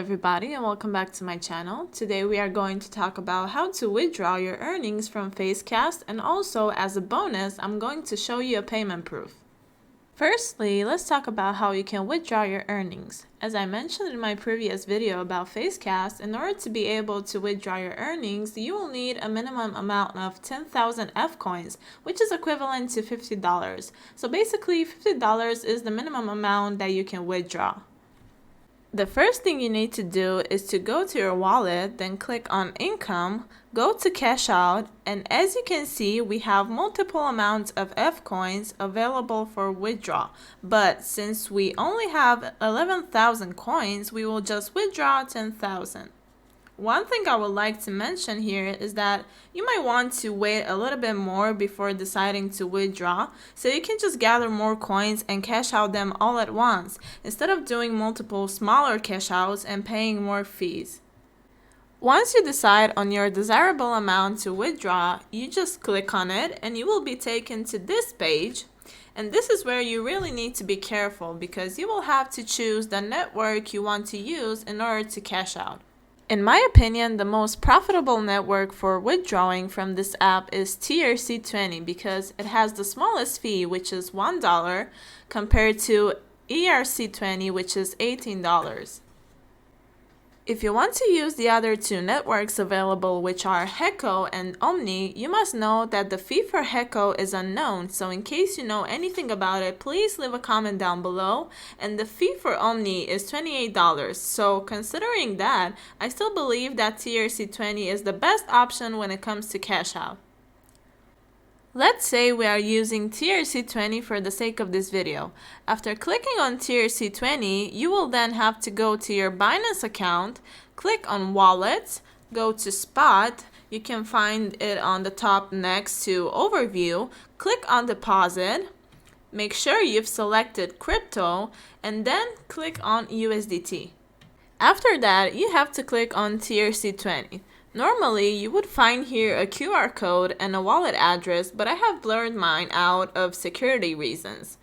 everybody, and welcome back to my channel. Today we are going to talk about how to withdraw your earnings from Facecast, and also as a bonus I'm going to show you a payment proof. Firstly, let's talk about how you can withdraw your earnings. As I mentioned in my previous video about Facecast, in order to be able to withdraw your earnings, you will need a minimum amount of 10,000 F coins, which is equivalent to $50. So basically $50 is the minimum amount that you can withdraw. The first thing you need to do is to go to your wallet, then click on income, go to cash out, and as you can see, we have multiple amounts of F coins available for withdrawal. But since we only have 11,000 coins, we will just withdraw 10,000. One thing I would like to mention here is that you might want to wait a little bit more before deciding to withdraw, so you can just gather more coins and cash out them all at once, instead of doing multiple smaller cash outs and paying more fees. Once you decide on your desirable amount to withdraw, you just click on it and you will be taken to this page. And this is where you really need to be careful, because you will have to choose the network you want to use in order to cash out. In my opinion, the most profitable network for withdrawing from this app is TRC20, because it has the smallest fee, which is $1, compared to ERC20, which is $18. If you want to use the other two networks available, which are Hecko and Omni, you must know that the fee for Hecko is unknown, so in case you know anything about it, please leave a comment down below. And the fee for Omni is $28, so considering that, I still believe that TRC20 is the best option when it comes to cash out. Let's say we are using TRC20 for the sake of this video. After clicking on TRC20, you will then have to go to your Binance account, click on Wallets, go to Spot. You can find it on the top next to Overview. Click on Deposit. Make sure you've selected Crypto, and then click on USDT. After that, you have to click on TRC20. Normally, you would find here a QR code and a wallet address, but I have blurred mine out of security reasons.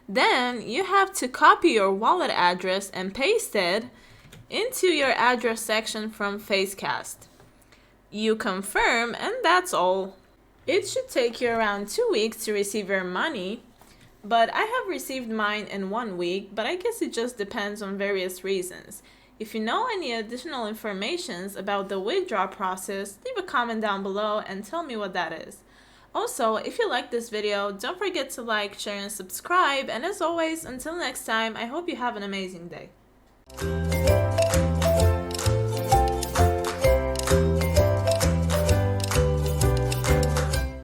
Then, you have to copy your wallet address and paste it into your address section from Facecast. You confirm, and that's all. It should take you around 2 weeks to receive your money, but I have received mine in 1 week, but I guess it just depends on various reasons. If you know any additional information about the withdrawal process, leave a comment down below and tell me what that is. Also, if you like this video, don't forget to like, share, and subscribe. And as always, until next time, I hope you have an amazing day.